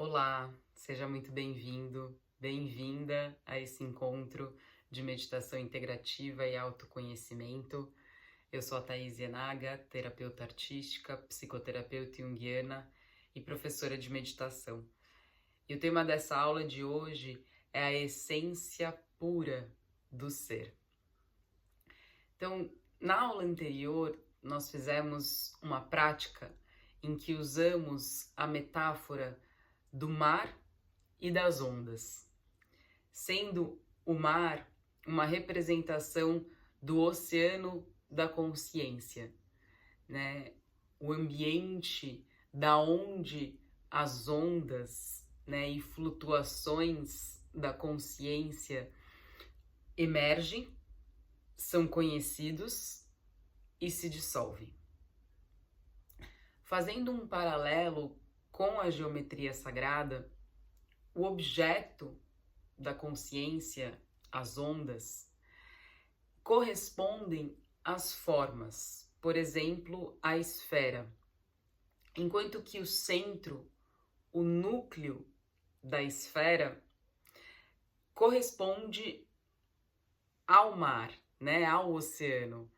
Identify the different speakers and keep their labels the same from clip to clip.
Speaker 1: Olá, seja muito bem-vindo, bem-vinda a esse encontro de meditação integrativa e autoconhecimento. Eu sou a Thaís Yenaga, terapeuta artística, psicoterapeuta junguiana e professora de meditação. E o tema dessa aula de hoje é a essência pura do ser. Então, na aula anterior, nós fizemos uma prática em que usamos a metáfora do mar e das ondas, sendo o mar uma representação do oceano da consciência, né? O ambiente da onde as ondas, né, e flutuações da consciência emergem, são conhecidos e se dissolvem. Fazendo um paralelo com a geometria sagrada, o objeto da consciência, as ondas, correspondem às formas, por exemplo, a esfera, enquanto que o centro, o núcleo da esfera, corresponde ao mar, né, ao oceano,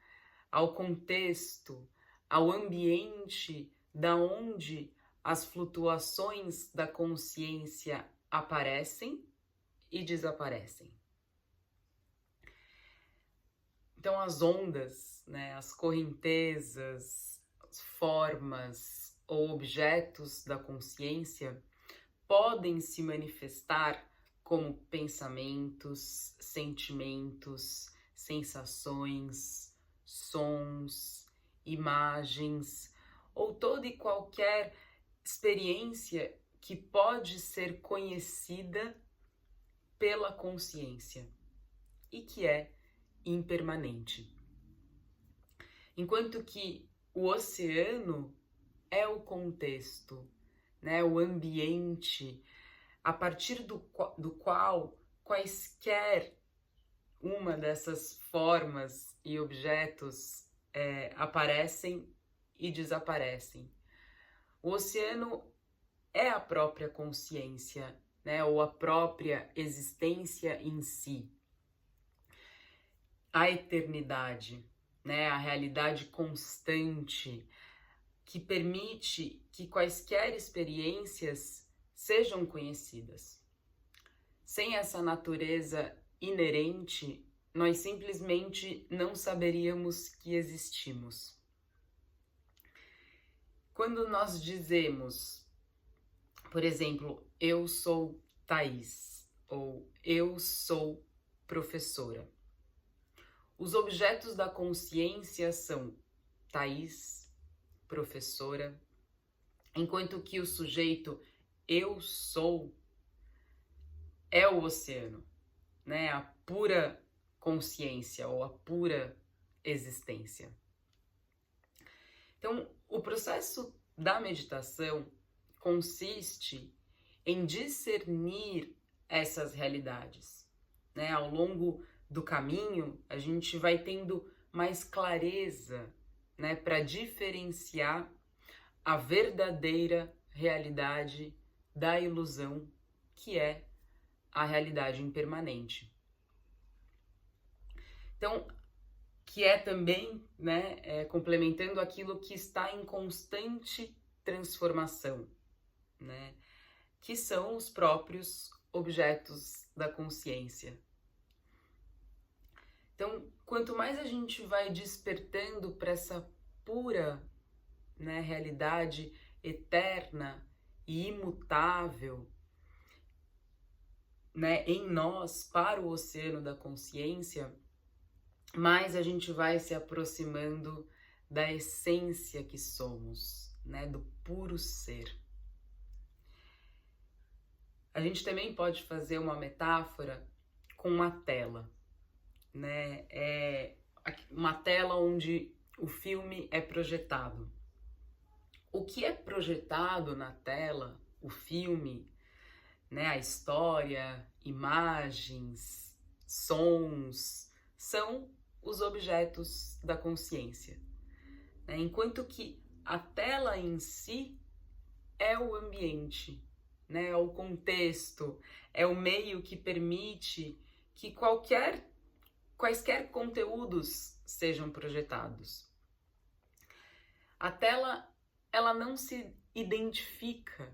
Speaker 1: ao contexto, ao ambiente da onde as flutuações da consciência aparecem e desaparecem. Então as ondas, né, as correntezas, as formas ou objetos da consciência podem se manifestar como pensamentos, sentimentos, sensações, sons, imagens ou toda e qualquer experiência que pode ser conhecida pela consciência e que é impermanente. Enquanto que o oceano é o contexto, né, o ambiente a partir do qual quaisquer uma dessas formas e objetos aparecem e desaparecem. O oceano é a própria consciência, né, ou a própria existência em si. A eternidade, né, a realidade constante que permite que quaisquer experiências sejam conhecidas. Sem essa natureza inerente, nós simplesmente não saberíamos que existimos. Quando nós dizemos, por exemplo, eu sou Thaís, ou eu sou professora, os objetos da consciência são Thaís, professora, enquanto que o sujeito eu sou é o oceano, né? A pura consciência ou a pura existência. Então, o processo da meditação consiste em discernir essas realidades, né? Ao longo do caminho, a gente vai tendo mais clareza, né, para diferenciar a verdadeira realidade da ilusão, que é a realidade impermanente. Então, que é também, né, complementando aquilo que está em constante transformação, né, que são os próprios objetos da consciência. Então, quanto mais a gente vai despertando para essa pura, né, realidade eterna e imutável, né, em nós, para o oceano da consciência, mais a gente vai se aproximando da essência que somos, né, do puro ser. A gente também pode fazer uma metáfora com uma tela, né? É uma tela onde o filme é projetado. O que é projetado na tela, o filme, né, a história, imagens, sons, são os objetos da consciência, né? Enquanto que a tela em si é o ambiente, né? É o contexto, é o meio que permite que quaisquer conteúdos sejam projetados. A tela, ela não se identifica,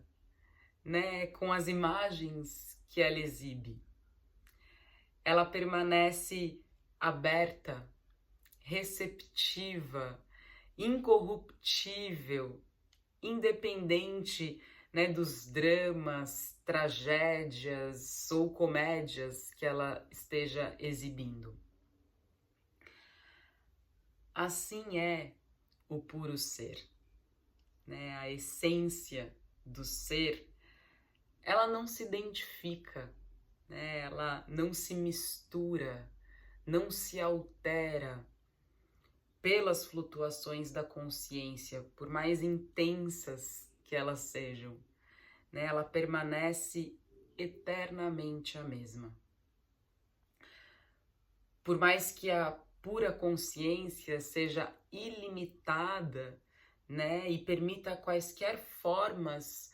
Speaker 1: né, com as imagens que ela exibe. Ela permanece aberta, receptiva, incorruptível, independente, né, dos dramas, tragédias ou comédias que ela esteja exibindo. Assim é o puro ser, né? A essência do ser, ela não se identifica, né? Ela não se mistura, não se altera pelas flutuações da consciência, por mais intensas que elas sejam, né? Ela permanece eternamente a mesma. Por mais que a pura consciência seja ilimitada, né, e permita quaisquer formas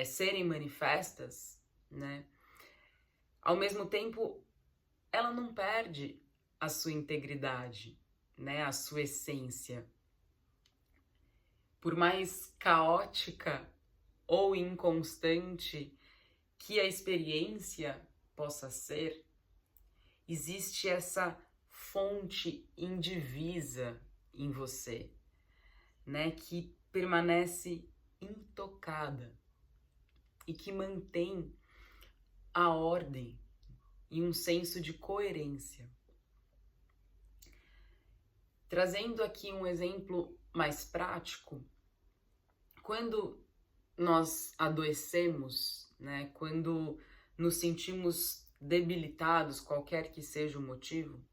Speaker 1: serem manifestas, né, ao mesmo tempo ela não perde a sua integridade, né, a sua essência. Por mais caótica ou inconstante que a experiência possa ser, existe essa fonte indivisa em você, né, que permanece intocada e que mantém a ordem e um senso de coerência. Trazendo aqui um exemplo mais prático, quando nós adoecemos, né, quando nos sentimos debilitados, qualquer que seja o motivo,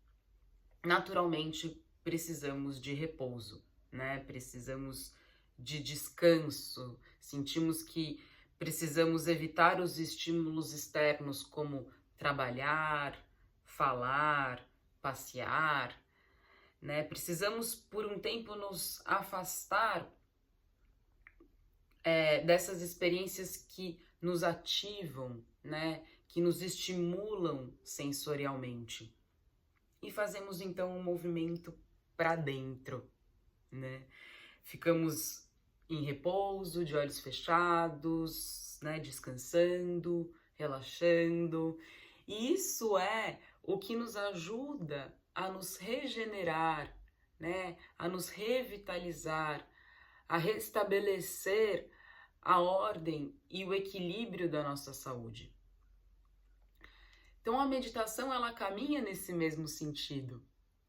Speaker 1: naturalmente precisamos de repouso, né? Precisamos de descanso, sentimos que precisamos evitar os estímulos externos como trabalhar, falar, passear, né? Precisamos por um tempo nos afastar dessas experiências que nos ativam, né? Que nos estimulam sensorialmente. E fazemos então um movimento para dentro, né? Ficamos em repouso, de olhos fechados, né? Descansando, relaxando. E isso é o que nos ajuda a nos regenerar, né? A nos revitalizar, a restabelecer a ordem e o equilíbrio da nossa saúde. Então a meditação, ela caminha nesse mesmo sentido,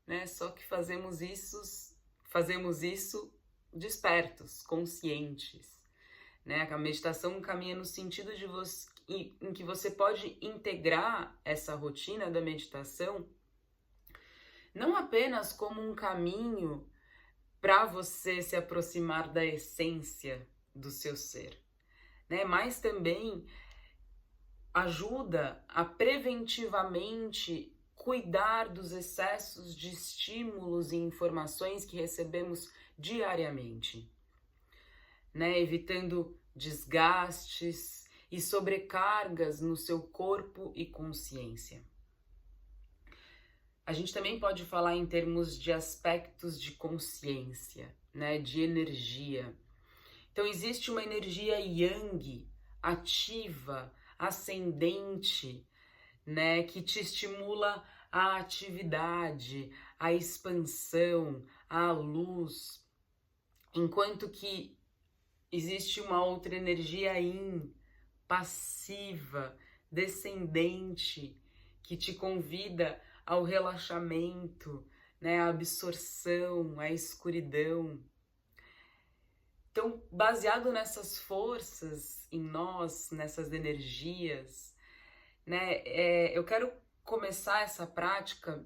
Speaker 1: né? Só que fazemos isso despertos, conscientes, né? A meditação caminha no sentido em que você pode integrar essa rotina da meditação não apenas como um caminho para você se aproximar da essência do seu ser, né? Mas também ajuda a preventivamente cuidar dos excessos de estímulos e informações que recebemos diariamente, né? Evitando desgastes e sobrecargas no seu corpo e consciência. A gente também pode falar em termos de aspectos de consciência, né? De energia. Então existe uma energia yang, ativa, ascendente, né, que te estimula a atividade, a expansão, a luz, enquanto que existe uma outra energia yin, passiva, descendente, que te convida ao relaxamento, né, à absorção, à escuridão. Então, baseado nessas forças em nós, nessas energias, né, eu quero começar essa prática,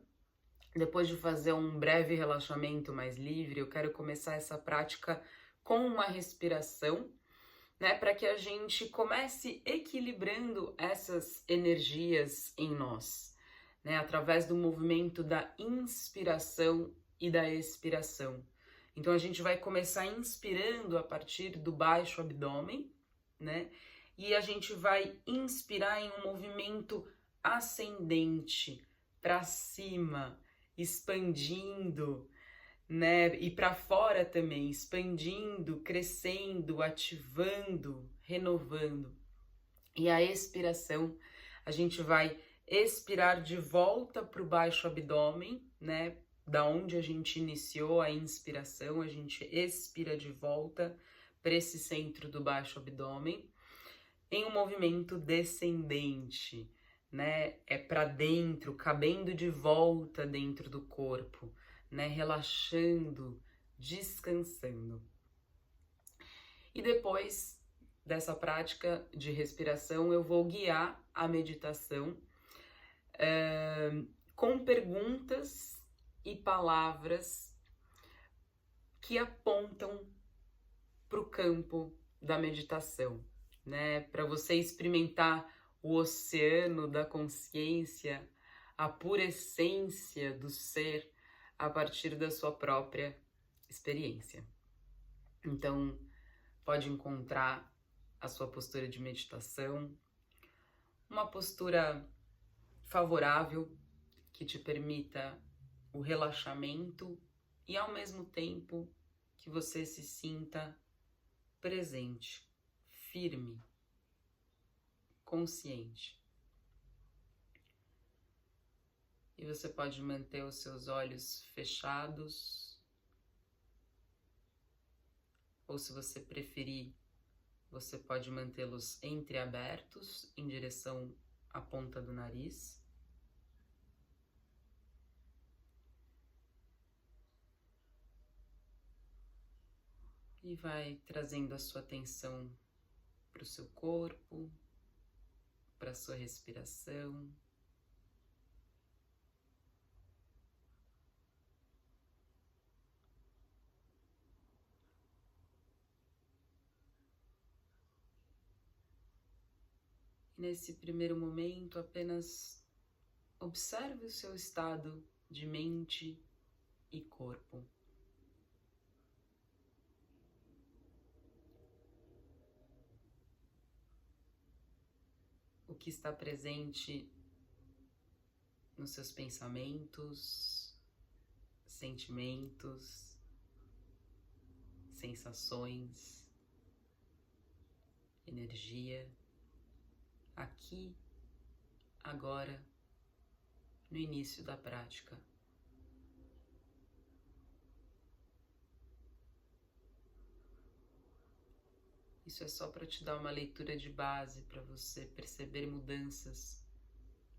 Speaker 1: depois de fazer um breve relaxamento mais livre, eu quero começar essa prática com uma respiração, né, para que a gente comece equilibrando essas energias em nós, né, através do movimento da inspiração e da expiração. Então a gente vai começar inspirando a partir do baixo abdômen, né? e a gente vai inspirar em um movimento ascendente para cima, expandindo, né? E para fora também, expandindo, crescendo, ativando, renovando. E a expiração, a gente vai expirar de volta para o baixo abdômen, né? Da onde a gente iniciou a inspiração, a gente expira de volta para esse centro do baixo abdômen, em um movimento descendente, né? É para dentro, cabendo de volta dentro do corpo, né? Relaxando, descansando. E depois dessa prática de respiração, eu vou guiar a meditação com perguntas e palavras que apontam para o campo da meditação, né? Para você experimentar o oceano da consciência, a pura essência do ser a partir da sua própria experiência. Então, pode encontrar a sua postura de meditação, uma postura favorável que te permita o relaxamento e ao mesmo tempo que você se sinta presente, firme, consciente. E você pode manter os seus olhos fechados, ou se você preferir, você pode mantê-los entreabertos em direção à ponta do nariz. E vai trazendo a sua atenção para o seu corpo, para a sua respiração. E nesse primeiro momento, apenas observe o seu estado de mente e corpo. O que está presente nos seus pensamentos, sentimentos, sensações, energia, aqui, agora, no início da prática. Isso é só para te dar uma leitura de base, para você perceber mudanças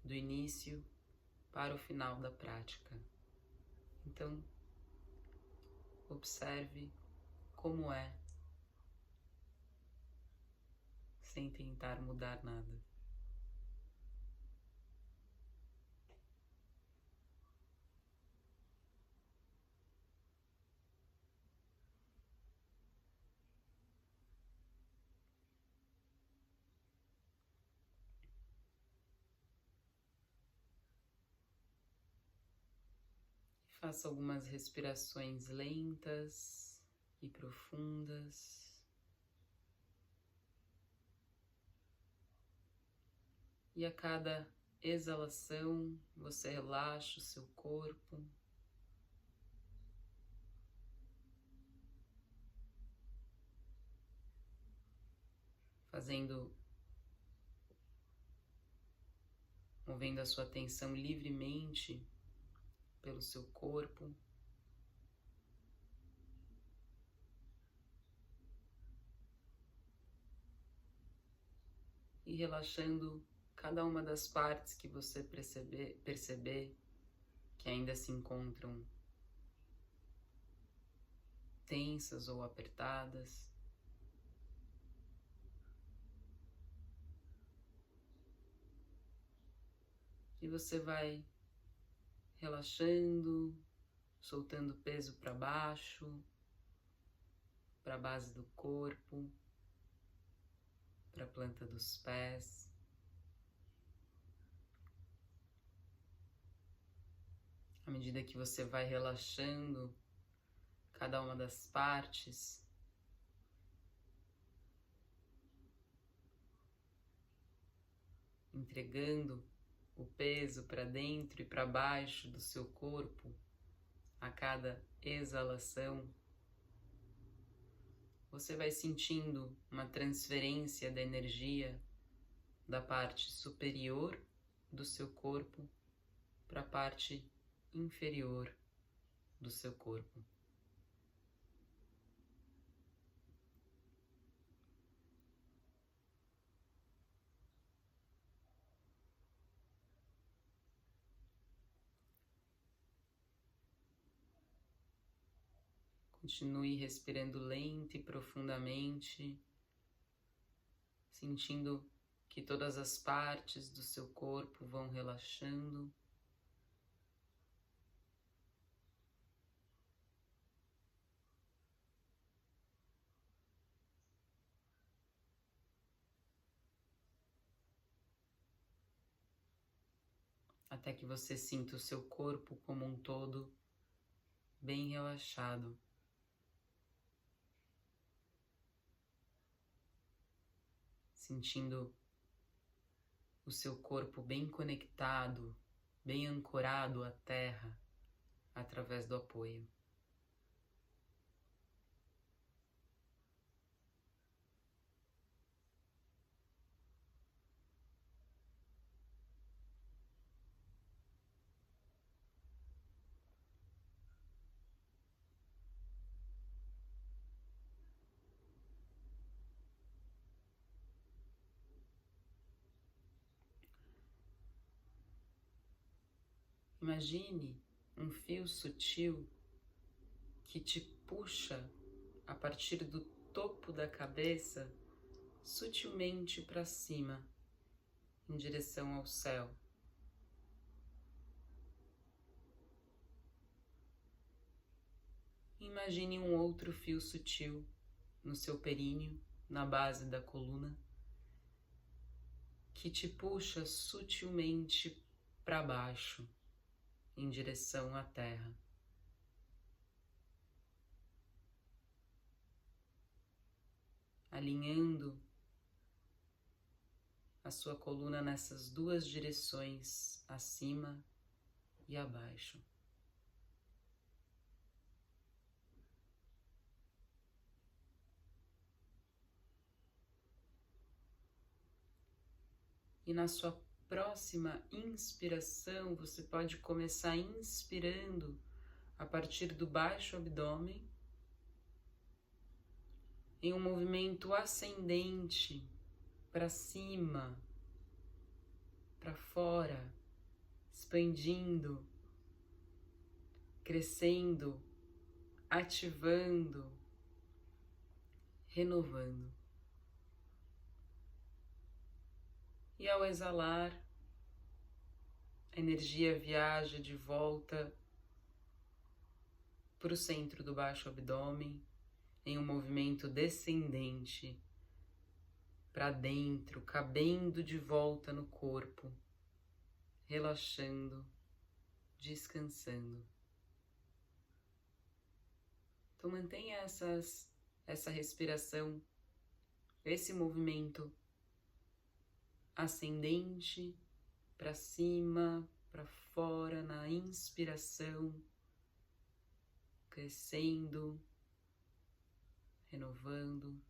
Speaker 1: do início para o final da prática. Então, observe como é, sem tentar mudar nada. Faça algumas respirações lentas e profundas. E a cada exalação, você relaxa o seu corpo. Movendo a sua atenção livremente pelo seu corpo. E relaxando cada uma das partes que você perceber que ainda se encontram tensas ou apertadas. E você vai relaxando, soltando peso para baixo, para a base do corpo, para a planta dos pés. À medida que você vai relaxando cada uma das partes, entregando o peso para dentro e para baixo do seu corpo a cada exalação, você vai sentindo uma transferência da energia da parte superior do seu corpo para a parte inferior do seu corpo. Continue respirando lenta e profundamente, sentindo que todas as partes do seu corpo vão relaxando. Até que você sinta o seu corpo como um todo bem relaxado. Sentindo o seu corpo bem conectado, bem ancorado à terra através do apoio. Imagine um fio sutil que te puxa a partir do topo da cabeça sutilmente para cima, em direção ao céu. Imagine um outro fio sutil no seu períneo, na base da coluna, que te puxa sutilmente para baixo, em direção à terra. Alinhando a sua coluna nessas duas direções, acima e abaixo. E na sua próxima inspiração, você pode começar inspirando a partir do baixo abdômen, em um movimento ascendente para cima, para fora, expandindo, crescendo, ativando, renovando. E ao exalar, a energia viaja de volta para o centro do baixo abdômen, em um movimento descendente, para dentro, cabendo de volta no corpo, relaxando, descansando. Então mantenha essa respiração, esse movimento ascendente para cima, para fora, na inspiração, crescendo, renovando,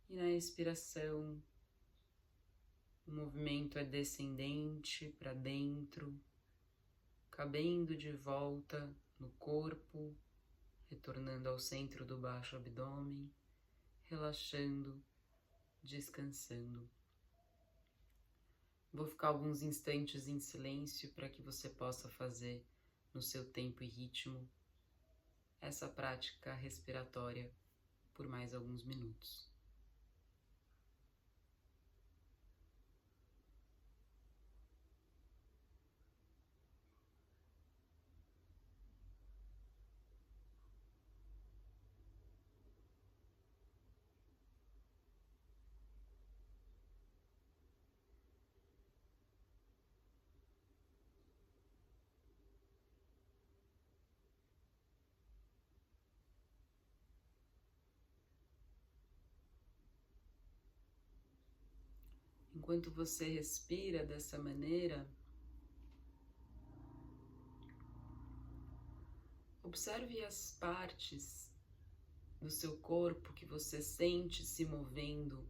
Speaker 1: e na expiração o movimento é descendente para dentro, cabendo de volta no corpo, retornando ao centro do baixo abdômen, relaxando, descansando. Vou ficar alguns instantes em silêncio para que você possa fazer no seu tempo e ritmo essa prática respiratória por mais alguns minutos. enquanto você respira dessa maneira, observe as partes do seu corpo que você sente se movendo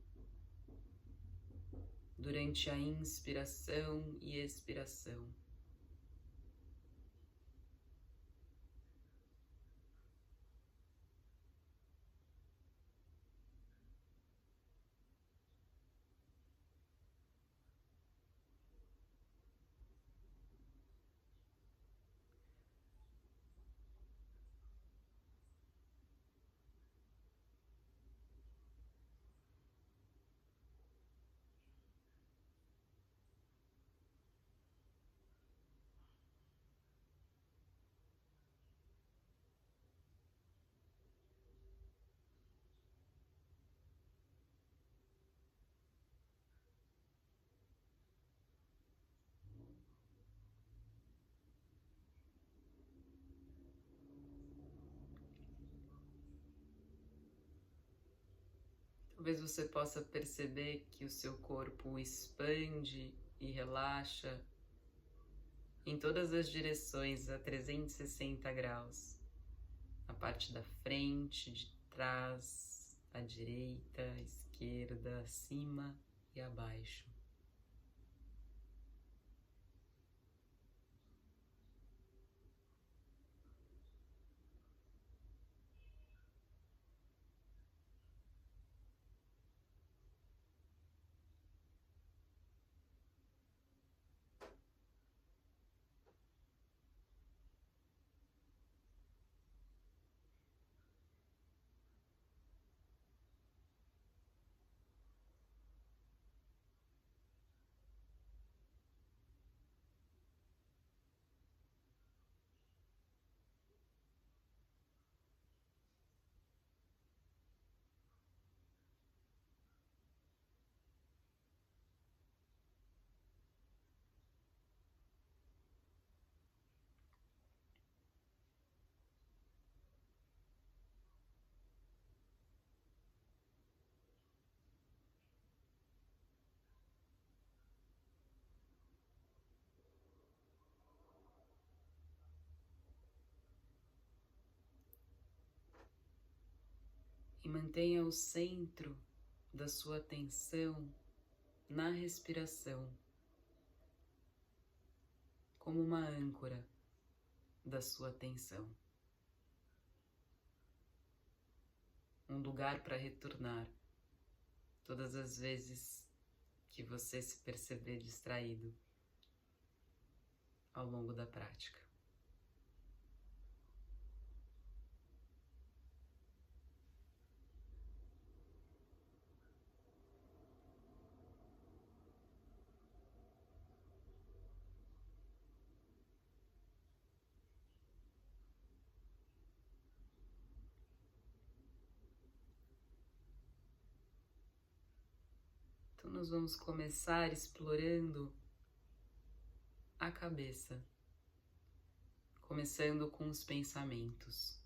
Speaker 1: durante a inspiração e expiração. Talvez você possa perceber que o seu corpo expande e relaxa em todas as direções a 360 graus. Na parte da frente, de trás, à direita, à esquerda, acima e abaixo. E mantenha o centro da sua atenção na respiração, como uma âncora da sua atenção. Um lugar para retornar todas as vezes que você se perceber distraído ao longo da prática. Então nós vamos começar explorando a cabeça, começando com os pensamentos.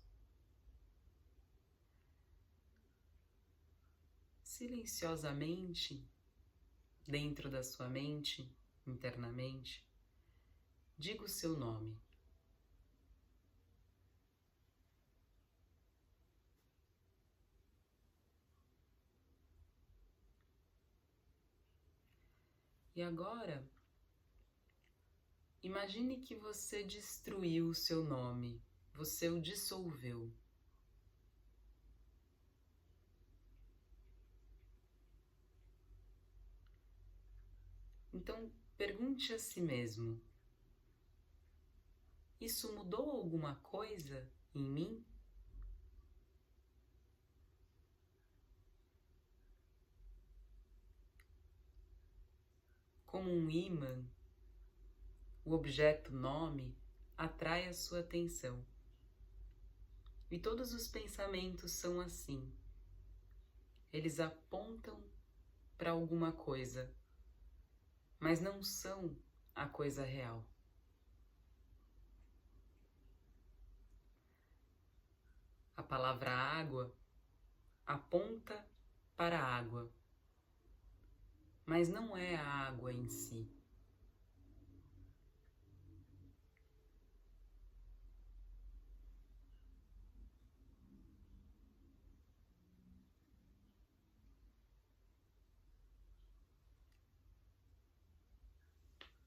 Speaker 1: Silenciosamente, dentro da sua mente, internamente, diga o seu nome. E agora, imagine que você destruiu o seu nome, você o dissolveu. Então, pergunte a si mesmo: isso mudou alguma coisa em mim? Como um ímã, o objeto nome atrai a sua atenção. E todos os pensamentos são assim. Eles apontam para alguma coisa, mas não são a coisa real. A palavra água aponta para a água, mas não é a água em si.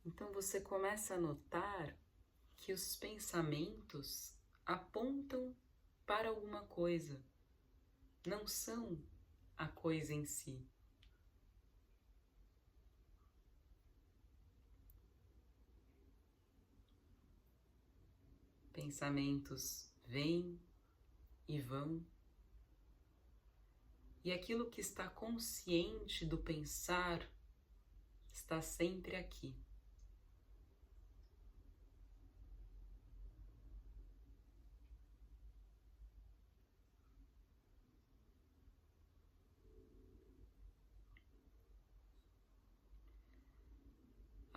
Speaker 1: Então você começa a notar que os pensamentos apontam para alguma coisa, não são a coisa em si. Pensamentos vêm e vão, e aquilo que está consciente do pensar está sempre aqui.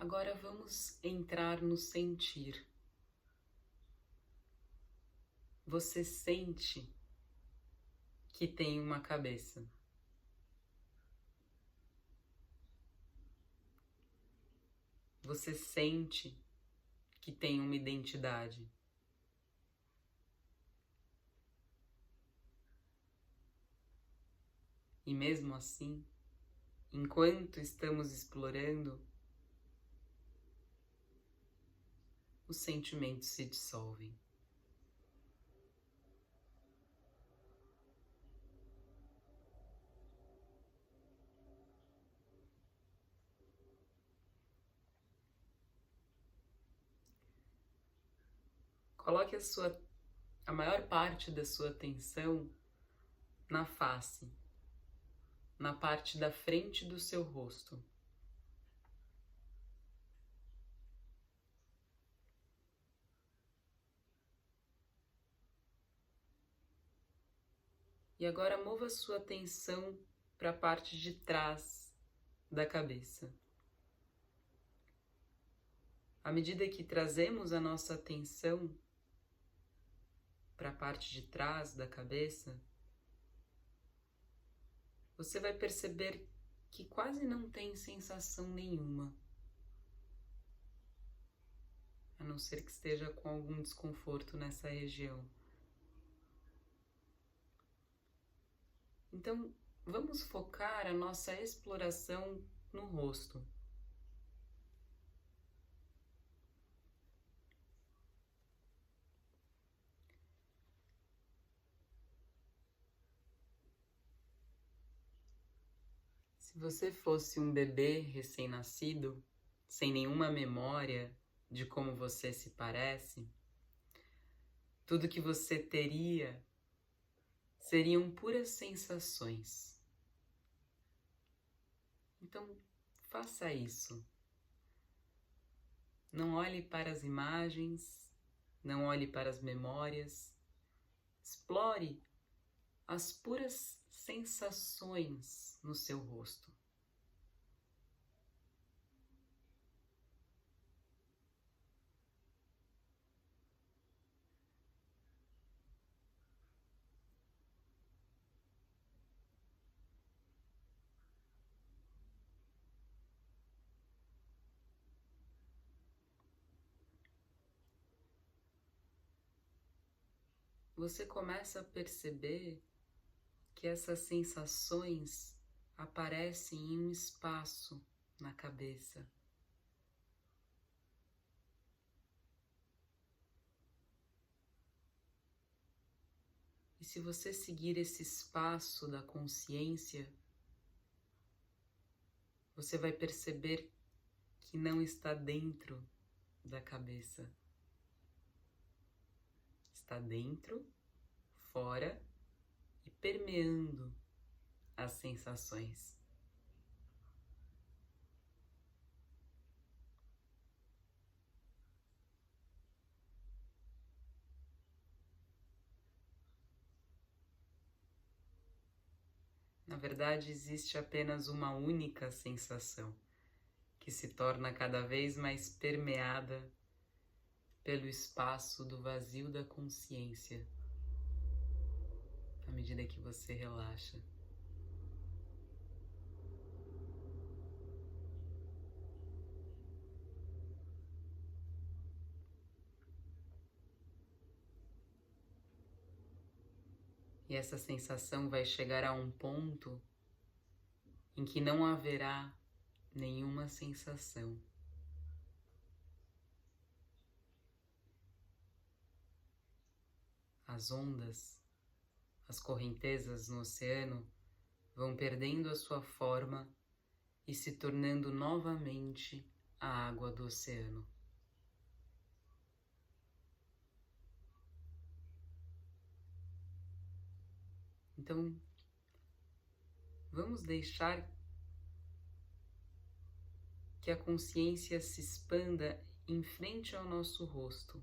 Speaker 1: Agora vamos entrar no sentir. Você sente que tem uma cabeça. Você sente que tem uma identidade. E mesmo assim, enquanto estamos explorando, os sentimentos se dissolvem. Coloque a maior parte da sua atenção na face, na parte da frente do seu rosto. E agora mova sua atenção para a parte de trás da cabeça. À medida que trazemos a nossa atenção para a parte de trás da cabeça, você vai perceber que quase não tem sensação nenhuma, a não ser que esteja com algum desconforto nessa região. Então, vamos focar a nossa exploração no rosto. Se você fosse um bebê recém-nascido, sem nenhuma memória de como você se parece, tudo que você teria seriam puras sensações. Então, faça isso. Não olhe para as imagens, não olhe para as memórias. Explore as puras sensações no seu rosto. Você começa a perceber que essas sensações aparecem em um espaço na cabeça. E se você seguir esse espaço da consciência, você vai perceber que não está dentro da cabeça. Está dentro, fora e permeando as sensações. Na verdade, existe apenas uma única sensação, que se torna cada vez mais permeada pelo espaço do vazio da consciência, à medida que você relaxa. E essa sensação vai chegar a um ponto em que não haverá nenhuma sensação. As ondas, as correntezas no oceano vão perdendo a sua forma e se tornando novamente a água do oceano. Então, vamos deixar que a consciência se expanda em frente ao nosso rosto.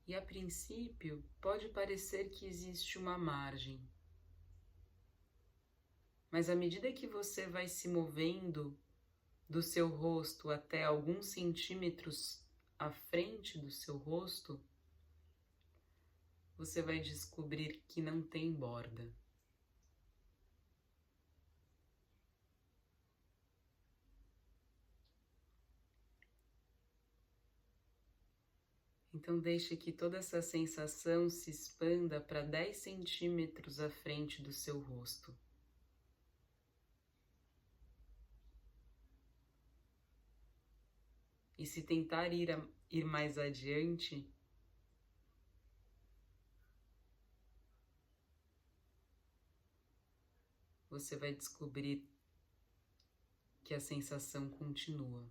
Speaker 1: E a princípio pode parecer que existe uma margem, mas à medida que você vai se movendo do seu rosto até alguns centímetros à frente do seu rosto, você vai descobrir que não tem borda. Então deixe que toda essa sensação se expanda para 10 centímetros à frente do seu rosto. E se tentar ir mais adiante, você vai descobrir que a sensação continua.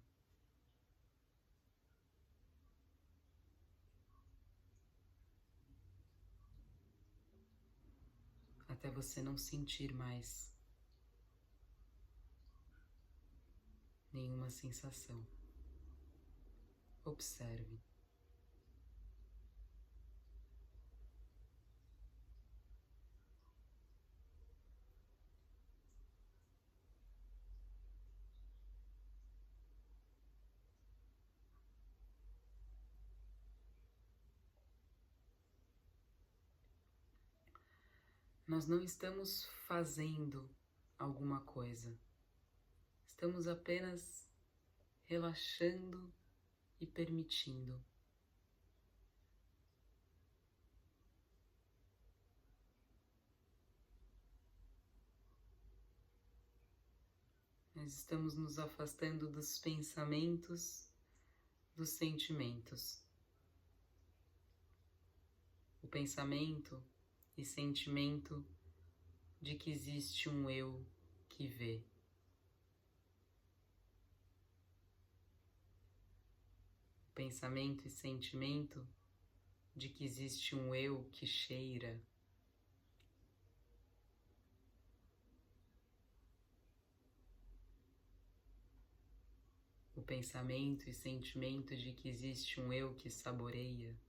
Speaker 1: Até você não sentir mais nenhuma sensação. Observe. Nós não estamos fazendo alguma coisa. Estamos apenas relaxando e permitindo. Nós estamos nos afastando dos pensamentos, dos sentimentos. O pensamento e sentimento de que existe um eu que vê. O pensamento e sentimento de que existe um eu que cheira. O pensamento e sentimento de que existe um eu que saboreia.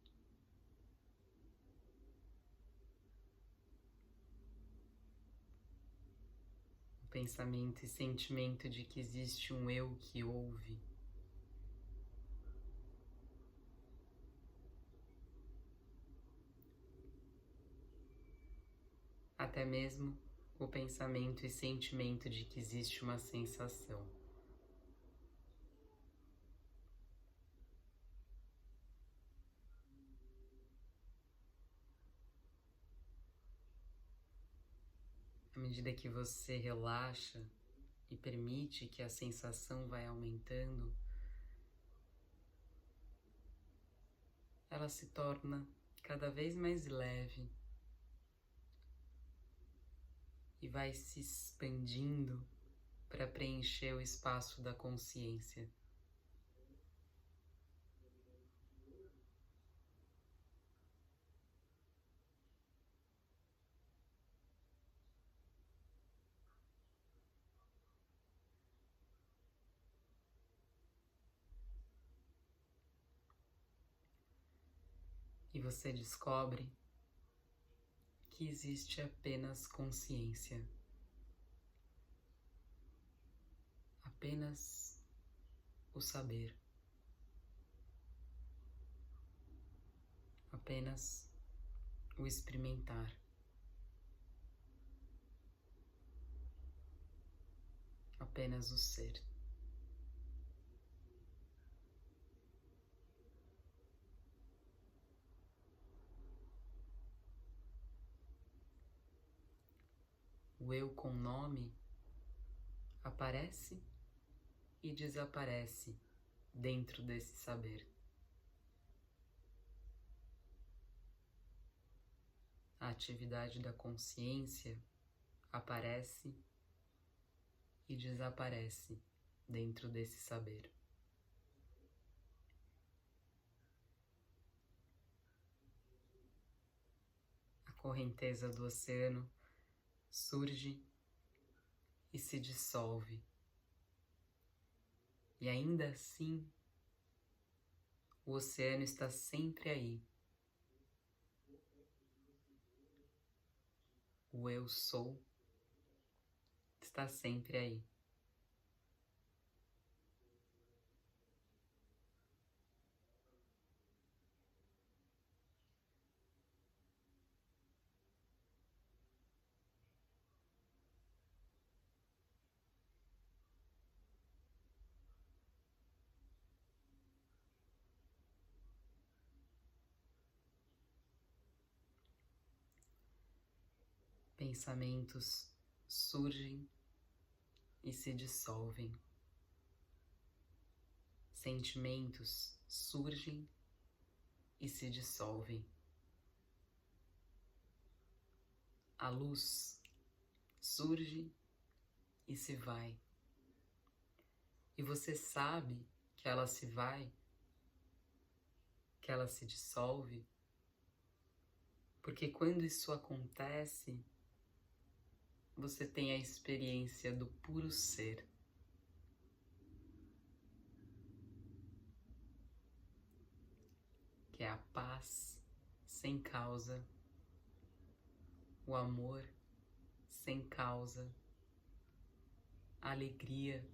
Speaker 1: O pensamento e sentimento de que existe um eu que ouve. Até mesmo o pensamento e sentimento de que existe uma sensação. À medida que você relaxa e permite que a sensação vai aumentando, ela se torna cada vez mais leve e vai se expandindo para preencher o espaço da consciência. E você descobre que existe apenas consciência, apenas o saber, apenas o experimentar, apenas o ser. O eu com nome aparece e desaparece dentro desse saber. A atividade da consciência aparece e desaparece dentro desse saber. A correnteza do oceano surge e se dissolve. E ainda assim, o oceano está sempre aí. O eu sou está sempre aí. Pensamentos surgem e se dissolvem. Sentimentos surgem e se dissolvem. A luz surge e se vai. E você sabe que ela se vai, que ela se dissolve, porque quando isso acontece, você tem a experiência do puro ser. Que é a paz sem causa, o amor sem causa, a alegria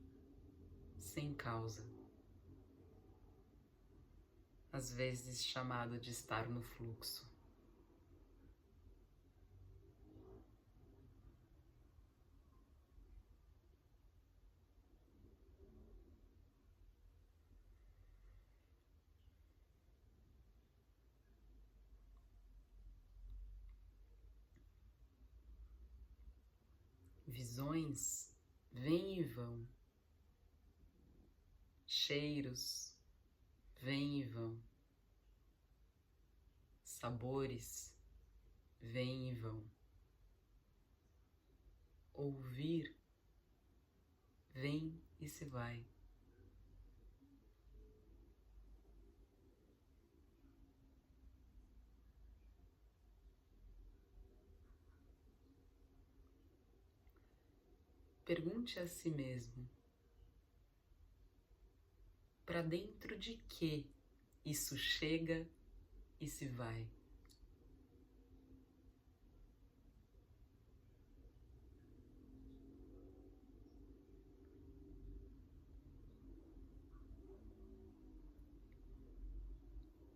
Speaker 1: sem causa. Às vezes chamado de estar no fluxo. Visões vêm e vão. Cheiros vêm e vão. Sabores vêm e vão. Ouvir vem e se vai. Pergunte a si mesmo: para dentro de que isso chega e se vai?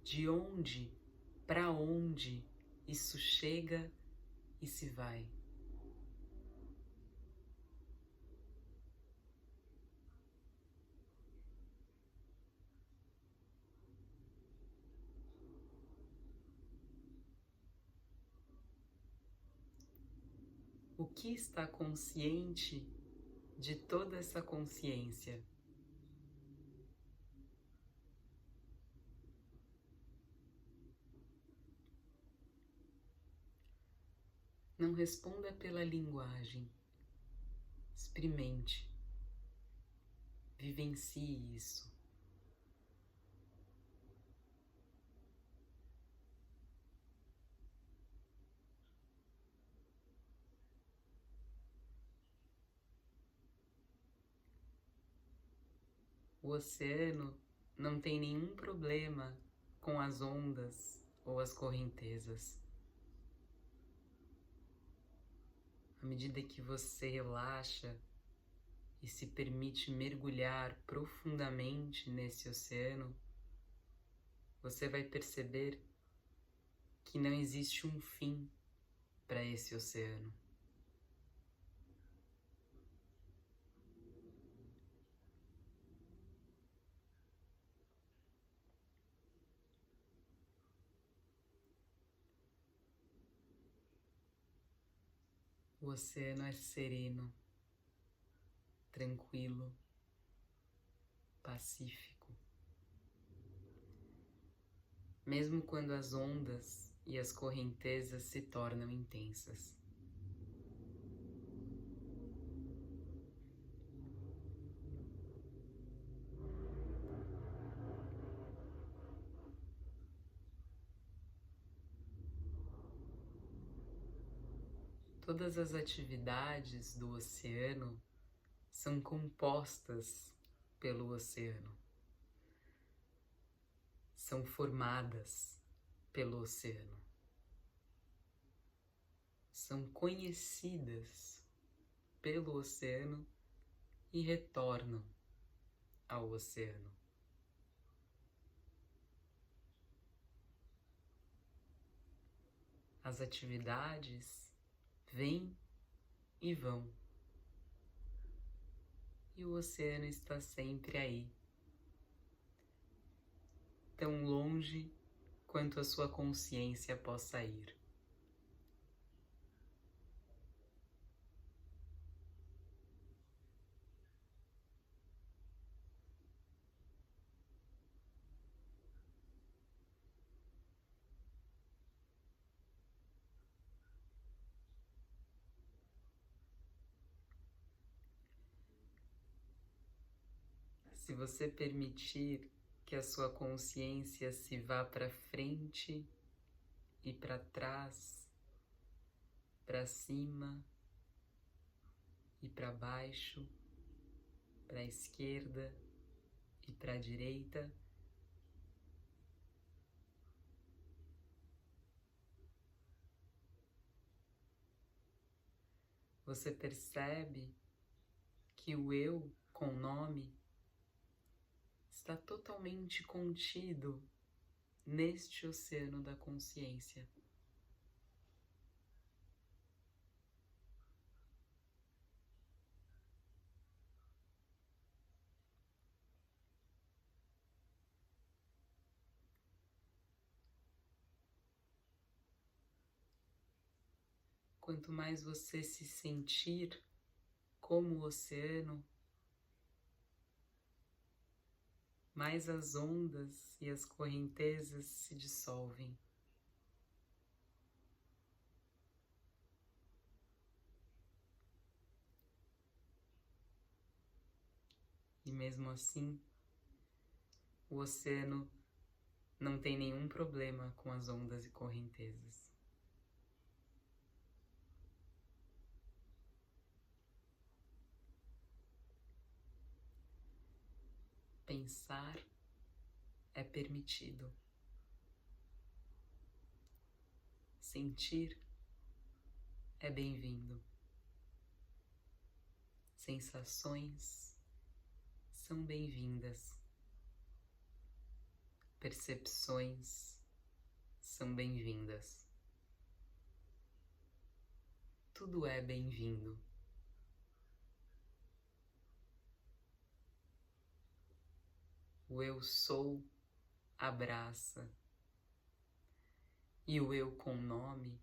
Speaker 1: De onde, para onde isso chega e se vai? O que está consciente de toda essa consciência? Não responda pela linguagem. Experimente. Vivencie isso. O oceano não tem nenhum problema com as ondas ou as correntezas. À medida que você relaxa e se permite mergulhar profundamente nesse oceano, você vai perceber que não existe um fim para esse oceano. O O oceano é sereno, tranquilo, pacífico. Mesmo quando as ondas e as correntezas se tornam intensas. Todas as atividades do oceano são compostas pelo oceano, são formadas pelo oceano, são conhecidas pelo oceano e retornam ao oceano. As atividades vêm e vão, e o oceano está sempre aí, tão longe quanto a sua consciência possa ir. Se você permitir que a sua consciência se vá para frente e para trás, para cima e para baixo, para a esquerda e para a direita, você percebe que o eu com nome está totalmente contido neste oceano da consciência. Quanto mais você se sentir como o oceano, mais as ondas e as correntezas se dissolvem. E mesmo assim, o oceano não tem nenhum problema com as ondas e correntezas. Pensar é permitido. Sentir é bem-vindo. Sensações são bem-vindas. Percepções são bem-vindas. Tudo é bem-vindo. O eu sou abraça e o eu com nome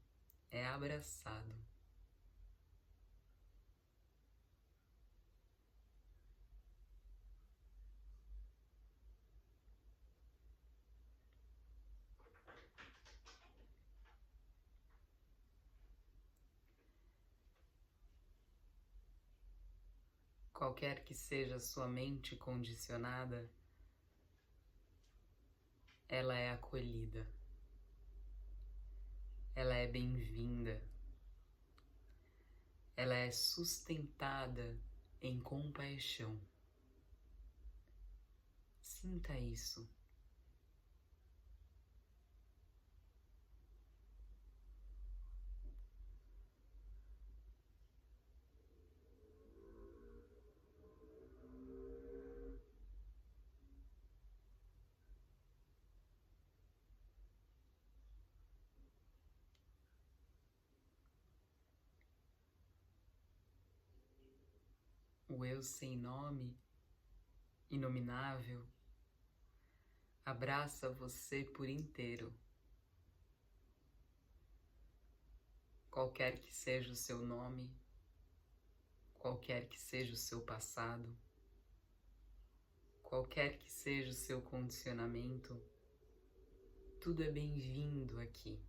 Speaker 1: é abraçado. Qualquer que seja sua mente condicionada, ela é acolhida, ela é bem-vinda, ela é sustentada em compaixão. Sinta isso. O eu sem nome, inominável, abraça você por inteiro. qualquer que seja o seu nome, qualquer que seja o seu passado, qualquer que seja o seu condicionamento, tudo é bem-vindo aqui.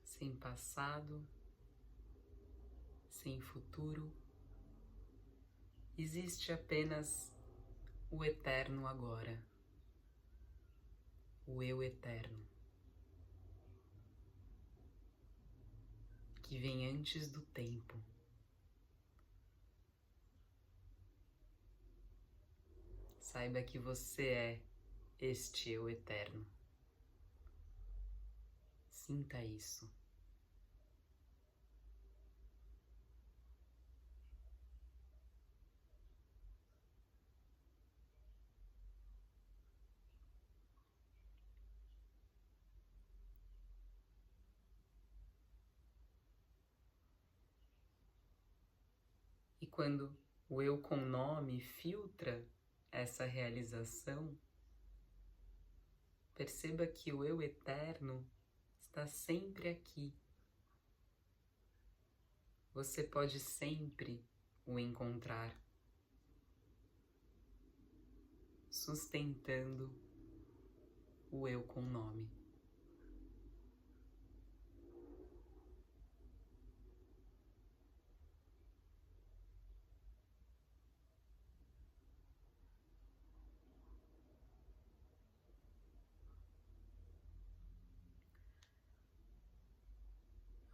Speaker 1: Sem passado, sem futuro, existe apenas o eterno agora, o eu eterno, que vem antes do tempo. Saiba que você é este eu eterno. Sinta isso. E quando o eu com nome filtra essa realização, perceba que o eu eterno está sempre aqui. Você pode sempre o encontrar, sustentando o eu com nome.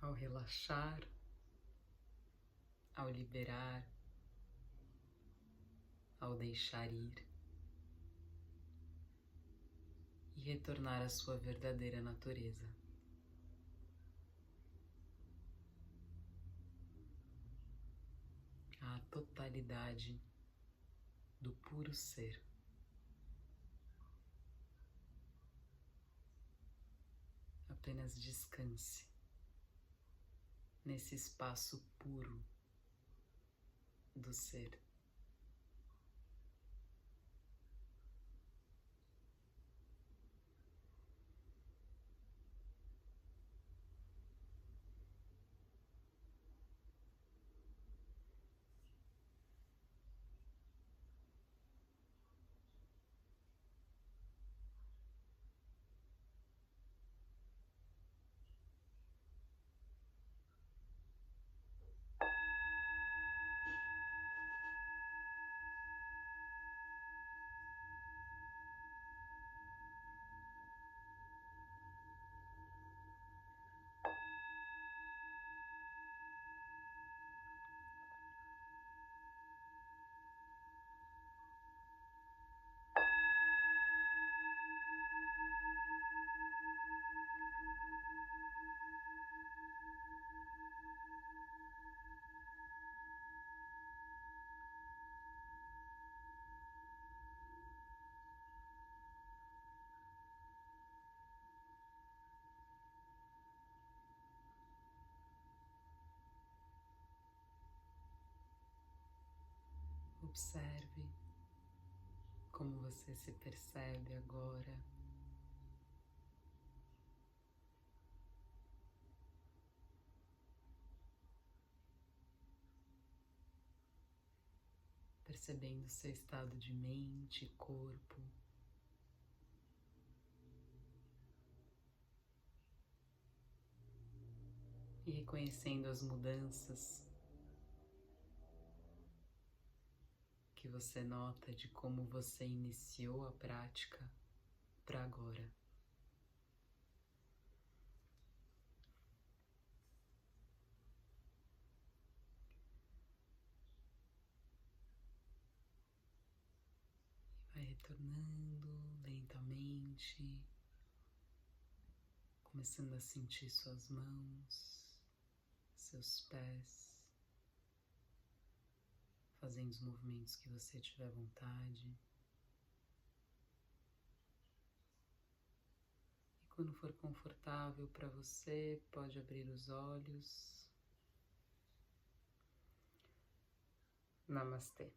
Speaker 1: Ao relaxar, ao liberar, ao deixar ir e retornar à sua verdadeira natureza. A totalidade do puro ser. Apenas descanse nesse espaço puro do ser. Observe como você se percebe agora. Percebendo seu estado de mente e corpo. E reconhecendo as mudanças que você nota de como você iniciou a prática para agora. Vai retornando lentamente, começando a sentir suas mãos, seus pés, fazendo os movimentos que você tiver vontade. E quando for confortável para você, pode abrir os olhos. Namastê.